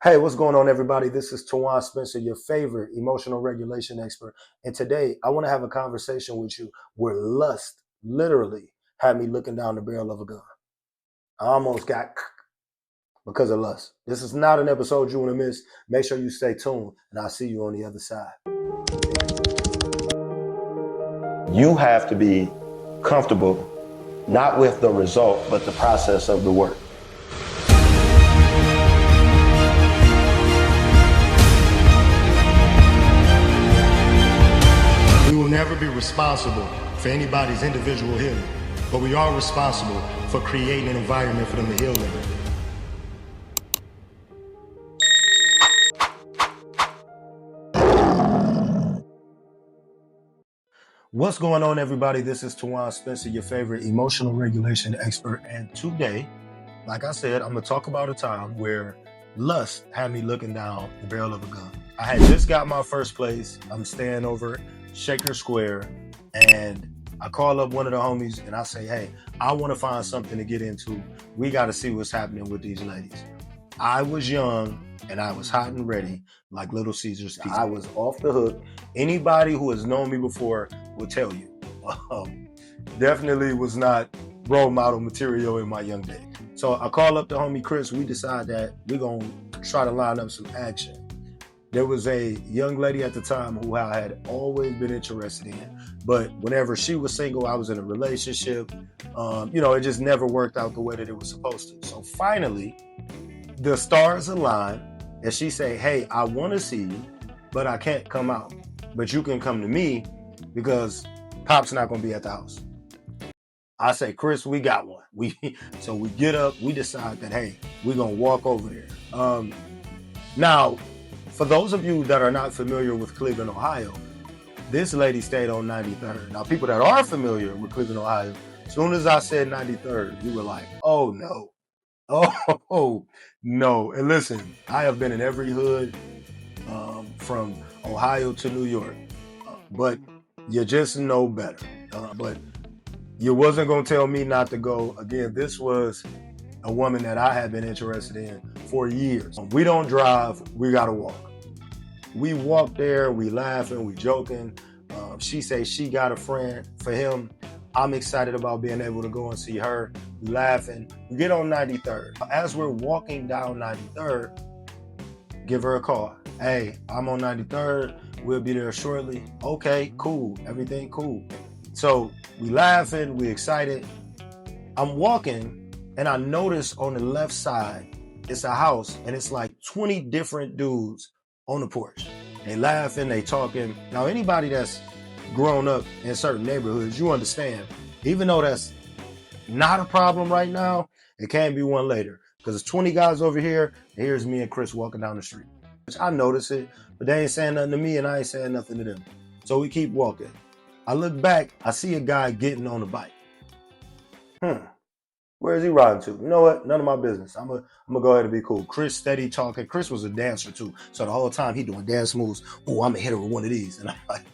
Hey, what's going on, everybody? This is Tuwan Spencer, your favorite emotional regulation expert. And today I want to have a conversation with you where lust literally had me looking down the barrel of a gun. I almost got because of lust. This is not an episode you want to miss. Make sure you stay tuned, and I'll see you on the other side. You have to be comfortable, not with the result, but the process of the work. We will never be responsible for anybody's individual healing, but we are responsible for creating an environment for them to heal in. What's going on, everybody? This is Tuwan Spencer, your favorite emotional regulation expert. And today, like I said, I'm going to talk about a time where lust had me looking down the barrel of a gun. I had just got my first place. I'm staying over Shaker Square, and I call up one of the homies and I say, hey, I want to find something to get into. We got to see what's happening with these ladies. I was young and I was hot and ready like Little Caesar's pizza. I was off the hook. Anybody who has known me before will tell you. Definitely was not role model material in my young days. So I call up the homie Chris. We decide that we're going to try to line up some action. There was a young lady at the time who I had always been interested in, but whenever she was single, I was in a relationship. It just never worked out the way that it was supposed to. So finally, the stars align, and she say, hey, I want to see you, but I can't come out. But you can come to me because Pop's not going to be at the house. I say, Chris, we got one. So we get up, we decide that, hey, we're going to walk over there. Now, for those of you that are not familiar with Cleveland, Ohio, this lady stayed on 93rd. Now, people that are familiar with Cleveland, Ohio, as soon as I said 93rd, you were like, oh, no. Oh, no. And listen, I have been in every hood from Ohio to New York, but you just know better. But you wasn't going to tell me not to go. Again, this was a woman that I had been interested in for years. We don't drive, we got to walk. We walk there, we laughing, we joking. She say she got a friend for him. I'm excited about being able to go and see her. We laughing. We get on 93rd. As we're walking down 93rd, give her a call. Hey, I'm on 93rd. We'll be there shortly. Okay, cool. Everything cool. So we laughing, we excited. I'm walking and I notice on the left side, it's a house and it's like 20 different dudes on the porch. They laughing, they talking. Now, anybody that's grown up in certain neighborhoods, you understand, even though that's not a problem right now, it can be one later. Because there's 20 guys over here, and here's me and Chris walking down the street. I notice it, but they ain't saying nothing to me, and I ain't saying nothing to them. So we keep walking. I look back, I see a guy getting on a bike. Where is he riding to? You know what? None of my business. I'm gonna go ahead and be cool. Chris steady talking. Chris was a dancer too. So the whole time he doing dance moves. Oh, I'm gonna hit her with one of these. And I'm like,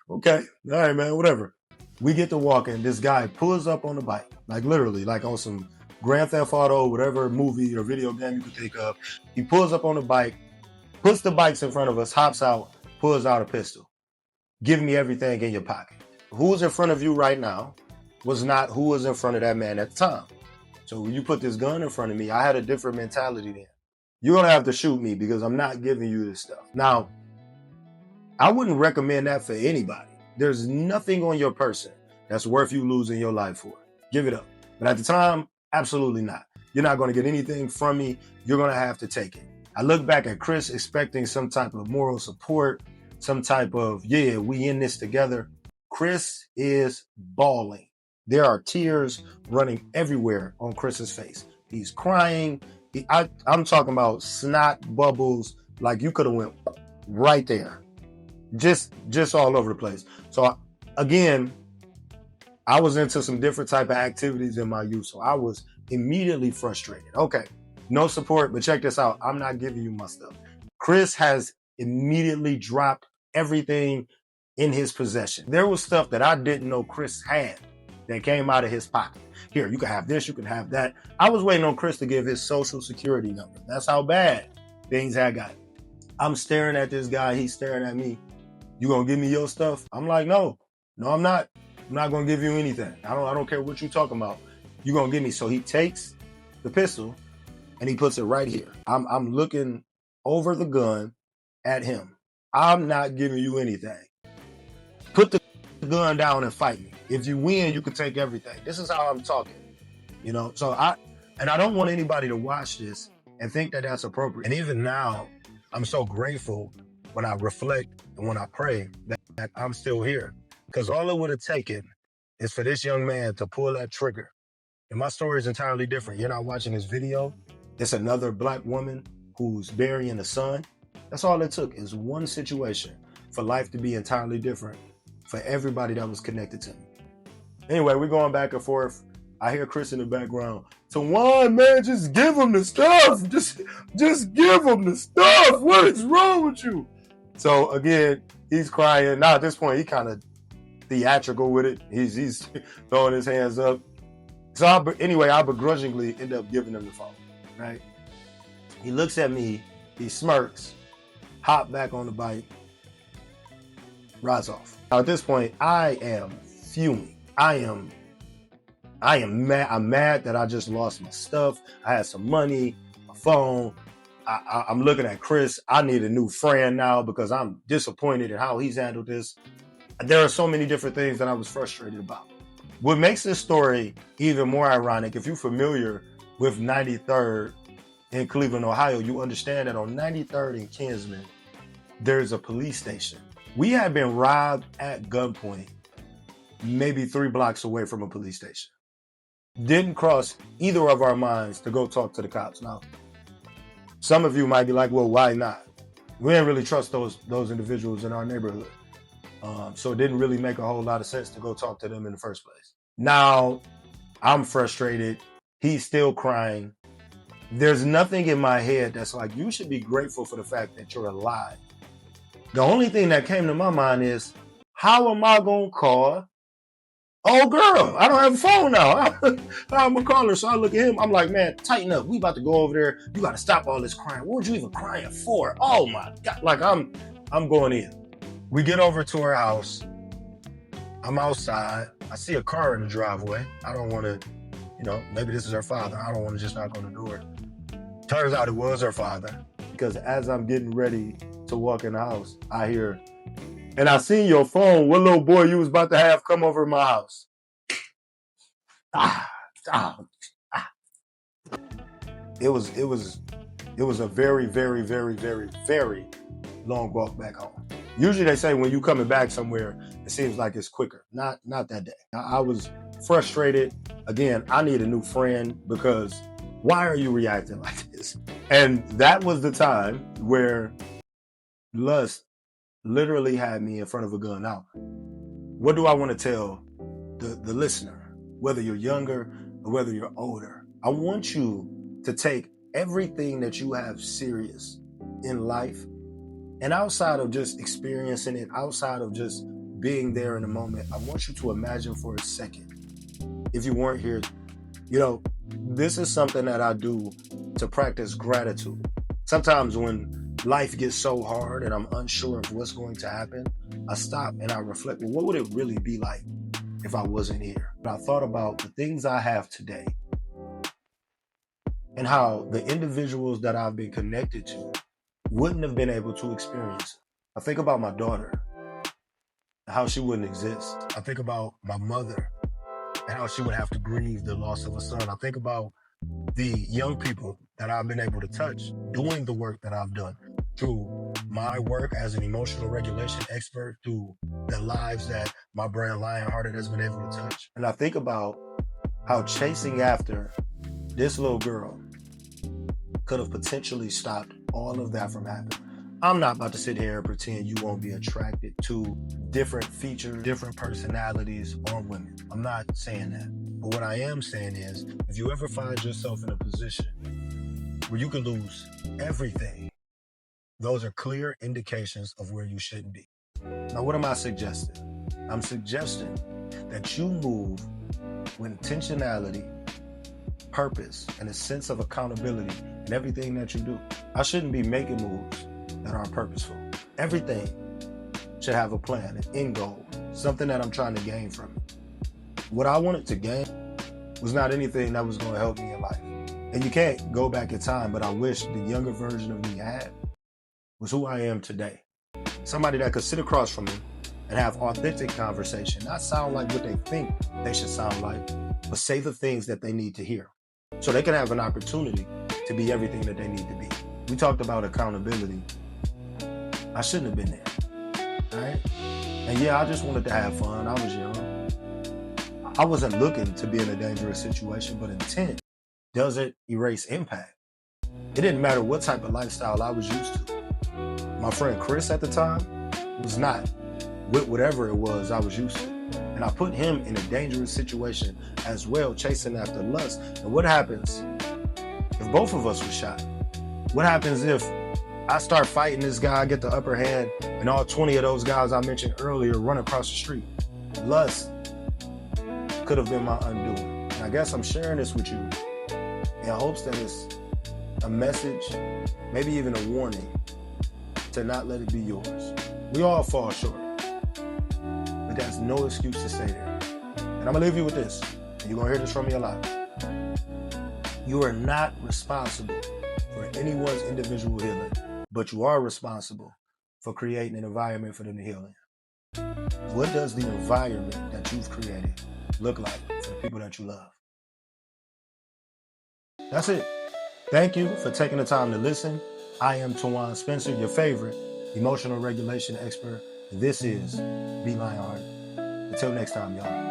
okay, all right, man, whatever. We get to walking. This guy pulls up on the bike, like literally, like on some Grand Theft Auto, whatever movie or video game you could think of. He pulls up on the bike, puts the bikes in front of us, hops out, pulls out a pistol. Give me everything in your pocket. Who's in front of you right now was not who was in front of that man at the time. So when you put this gun in front of me, I had a different mentality then. You're going to have to shoot me because I'm not giving you this stuff. Now, I wouldn't recommend that for anybody. There's nothing on your person that's worth you losing your life for. Give it up. But at the time, absolutely not. You're not going to get anything from me. You're going to have to take it. I look back at Chris expecting some type of moral support, some type of, yeah, we in this together. Chris is bawling. There are tears running everywhere on Chris's face. He's crying. I'm talking about snot bubbles, like you could have went right there. Just all over the place. So again, I was into some different type of activities in my youth. So I was immediately frustrated. Okay, no support, but check this out. I'm not giving you my stuff. Chris has immediately dropped everything in his possession. There was stuff that I didn't know Chris had that came out of his pocket. Here, you can have this, you can have that. I was waiting on Chris to give his social security number. That's how bad things had got. I'm staring at this guy. He's staring at me. You gonna give me your stuff? I'm like, no, I'm not. I'm not gonna give you anything. I don't care what you talking about. You gonna give me? So he takes the pistol and he puts it right here. I'm looking over the gun at him. I'm not giving you anything. Put the gun down and fight me. If you win, you can take everything. This is how I'm talking, you know? So I don't want anybody to watch this and think that that's appropriate. And even now, I'm so grateful when I reflect and when I pray that I'm still here. Because all it would have taken is for this young man to pull that trigger. And my story is entirely different. You're not watching this video. It's another black woman who's burying a son. That's all it took is one situation for life to be entirely different for everybody that was connected to me. Anyway, we're going back and forth. I hear Chris in the background. Tuwan, man, just give him the stuff. Just give him the stuff. What is wrong with you? So again, he's crying. Now at this point, he kind of theatrical with it. He's throwing his hands up. So I begrudgingly end up giving him the phone, right? He looks at me, he smirks, hop back on the bike, rides off. Now at this point, I am fuming. I am mad. I'm mad that I just lost my stuff. I had some money, my phone. I'm looking at Chris. I need a new friend now because I'm disappointed in how he's handled this. There are so many different things that I was frustrated about. What makes this story even more ironic, if you're familiar with 93rd in Cleveland, Ohio, you understand that on 93rd and Kinsman, there's a police station. We had been robbed at gunpoint, maybe 3 blocks away from a police station. Didn't cross either of our minds to go talk to the cops. Now, some of you might be like, well, why not? We didn't really trust those individuals in our neighborhood. So it didn't really make a whole lot of sense to go talk to them in the first place. Now, I'm frustrated. He's still crying. There's nothing in my head that's like, you should be grateful for the fact that you're alive. The only thing that came to my mind is, how am I going to call old girl? I don't have a phone now. I'm going to call her. So I look at him. I'm like, man, tighten up. We about to go over there. You got to stop all this crying. What were you even crying for? Oh, my God. Like, I'm going in. We get over to her house. I'm outside. I see a car in the driveway. I don't want to, maybe this is her father. I don't want to just knock on the door. Turns out it was her father. Because as I'm getting ready to walk in the house, I hear, and I seen your phone. What little boy you was about to have come over to my house? It was a very, very, very, very, very long walk back home. Usually they say when you coming back somewhere, it seems like it's quicker. Not that day. I was frustrated. Again, I need a new friend because why are you reacting like this? And that was the time where lust literally had me in front of a gun. Now, what do I want to tell the listener, whether you're younger or whether you're older? I want you to take everything that you have serious in life, and outside of just experiencing it, outside of just being there in the moment, I want you to imagine for a second, if you weren't here, this is something that I do to practice gratitude. Sometimes when life gets so hard and I'm unsure of what's going to happen, I stop and I reflect, well, what would it really be like if I wasn't here? But I thought about the things I have today and how the individuals that I've been connected to wouldn't have been able to experience it. I think about my daughter, how she wouldn't exist. I think about my mother and how she would have to grieve the loss of a son. I think about the young people that I've been able to touch doing the work that I've done through my work as an emotional regulation expert, through the lives that my brand Lionhearted has been able to touch. And I think about how chasing after this little girl could have potentially stopped all of that from happening. I'm not about to sit here and pretend you won't be attracted to different features, different personalities on women. I'm not saying that. But what I am saying is, if you ever find yourself in a position where you can lose everything, those are clear indications of where you shouldn't be. Now, what am I suggesting? I'm suggesting that you move with intentionality, purpose and a sense of accountability in everything that you do. I shouldn't be making moves that aren't purposeful. Everything should have a plan, an end goal, something that I'm trying to gain from it. What I wanted to gain was not anything that was going to help me in life. And you can't go back in time, but I wish the younger version of me had was who I am today. Somebody that could sit across from me and have authentic conversation, not sound like what they think they should sound like, but say the things that they need to hear so they can have an opportunity to be everything that they need to be. We talked about accountability. I shouldn't have been there, right? And yeah, I just wanted to have fun. I was young. I wasn't looking to be in a dangerous situation, but intent doesn't erase impact. It didn't matter what type of lifestyle I was used to. My friend Chris at the time was not with whatever it was I was used to. And I put him in a dangerous situation as well, chasing after lust. And what happens if both of us were shot? What happens if I start fighting this guy, get the upper hand, and all 20 of those guys I mentioned earlier run across the street? Lust could have been my undoing. And I guess I'm sharing this with you in hopes that it's a message, maybe even a warning, to not let it be yours. We all fall short, but that's no excuse to stay there. And I'm gonna leave you with this, and you're gonna hear this from me a lot. You are not responsible for anyone's individual healing, but you are responsible for creating an environment for them to heal in. What does the environment that you've created look like for the people that you love? That's it. Thank you for taking the time to listen. I am Tuwan Spencer, your favorite emotional regulation expert. This is Be Lionhearted. Until next time, y'all.